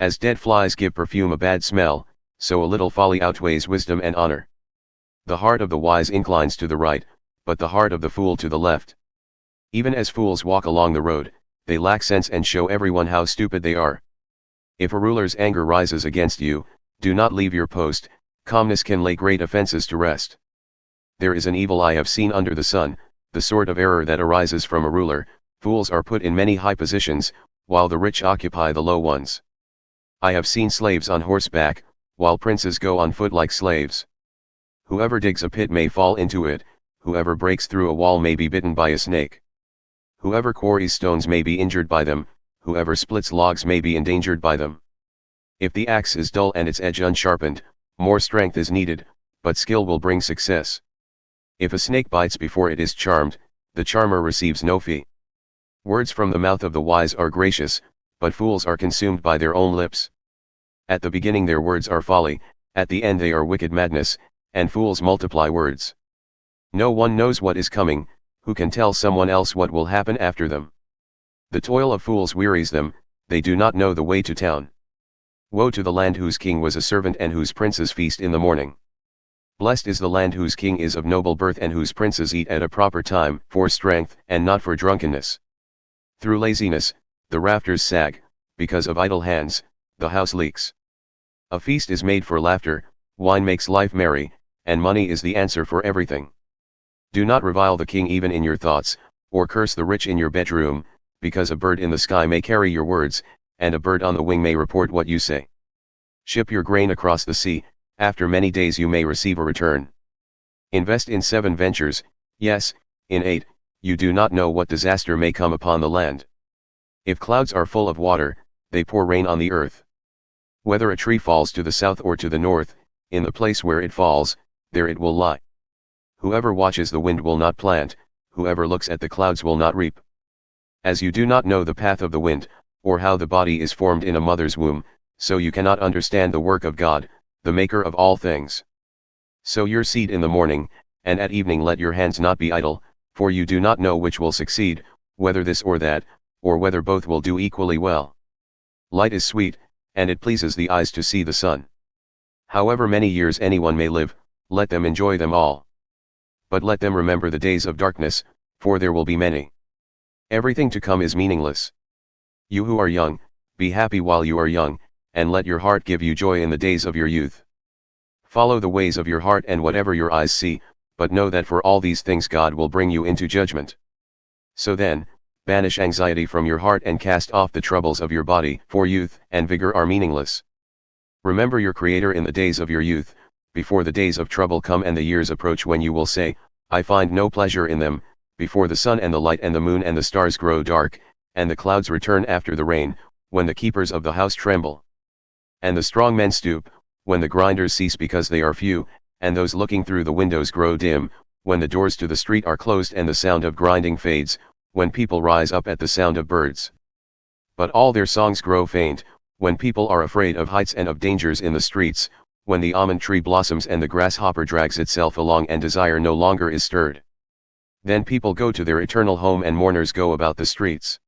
As dead flies give perfume a bad smell, so a little folly outweighs wisdom and honor. The heart of the wise inclines to the right, but the heart of the fool to the left. Even as fools walk along the road, they lack sense and show everyone how stupid they are. If a ruler's anger rises against you, do not leave your post. Calmness can lay great offenses to rest. There is an evil I have seen under the sun, the sort of error that arises from a ruler. Fools are put in many high positions, while the rich occupy the low ones. I have seen slaves on horseback, while princes go on foot like slaves. Whoever digs a pit may fall into it, whoever breaks through a wall may be bitten by a snake. Whoever quarries stones may be injured by them, whoever splits logs may be endangered by them. If the axe is dull and its edge unsharpened, more strength is needed, but skill will bring success. If a snake bites before it is charmed, the charmer receives no fee. Words from the mouth of the wise are gracious, but fools are consumed by their own lips. At the beginning their words are folly, at the end they are wicked madness, and fools multiply words. No one knows what is coming, who can tell someone else what will happen after them? The toil of fools wearies them, they do not know the way to town. Woe to the land whose king was a servant and whose princes feast in the morning. Blessed is the land whose king is of noble birth and whose princes eat at a proper time, for strength and not for drunkenness. Through laziness, the rafters sag, because of idle hands, the house leaks. A feast is made for laughter, wine makes life merry, and money is the answer for everything. Do not revile the king even in your thoughts, or curse the rich in your bedroom, because a bird in the sky may carry your words, and a bird on the wing may report what you say. Ship your grain across the sea, after many days you may receive a return. Invest in 7 ventures, yes, in 8, you do not know what disaster may come upon the land. If clouds are full of water, they pour rain on the earth. Whether a tree falls to the south or to the north, in the place where it falls, there it will lie. Whoever watches the wind will not plant, whoever looks at the clouds will not reap. As you do not know the path of the wind, or how the body is formed in a mother's womb, so you cannot understand the work of God, the maker of all things. Sow your seed in the morning, and at evening let your hands not be idle, for you do not know which will succeed, whether this or that, or whether both will do equally well. Light is sweet, and it pleases the eyes to see the sun. However many years anyone may live, let them enjoy them all. But let them remember the days of darkness, for there will be many. Everything to come is meaningless. You who are young, be happy while you are young, and let your heart give you joy in the days of your youth. Follow the ways of your heart and whatever your eyes see, but know that for all these things God will bring you into judgment. So then, banish anxiety from your heart and cast off the troubles of your body, for youth and vigor are meaningless. Remember your Creator in the days of your youth, before the days of trouble come and the years approach when you will say, I find no pleasure in them, before the sun and the light and the moon and the stars grow dark, and the clouds return after the rain, when the keepers of the house tremble. And the strong men stoop, when the grinders cease because they are few, and those looking through the windows grow dim, when the doors to the street are closed and the sound of grinding fades, when people rise up at the sound of birds. But all their songs grow faint, when people are afraid of heights and of dangers in the streets, when the almond tree blossoms and the grasshopper drags itself along and desire no longer is stirred. Then people go to their eternal home and mourners go about the streets.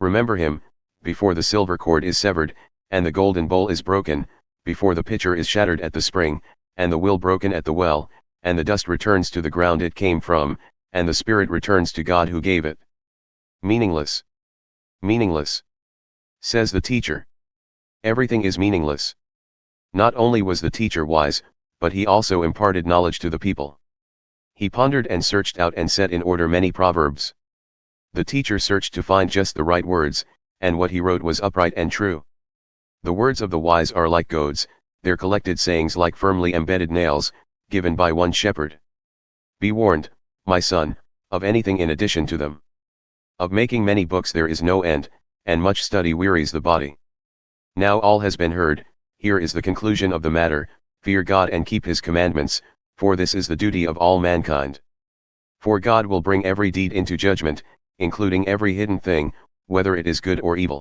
Remember him, before the silver cord is severed, and the golden bowl is broken, before the pitcher is shattered at the spring, and the will broken at the well, and the dust returns to the ground it came from, and the spirit returns to God who gave it. Meaningless. Meaningless. Says the teacher. Everything is meaningless. Not only was the teacher wise, but he also imparted knowledge to the people. He pondered and searched out and set in order many proverbs. The teacher searched to find just the right words, and what he wrote was upright and true. The words of the wise are like goads, their collected sayings like firmly embedded nails, given by one shepherd. Be warned, my son, of anything in addition to them. Of making many books there is no end, and much study wearies the body. Now all has been heard, here is the conclusion of the matter, fear God and keep his commandments, for this is the duty of all mankind. For God will bring every deed into judgment, including every hidden thing, whether it is good or evil.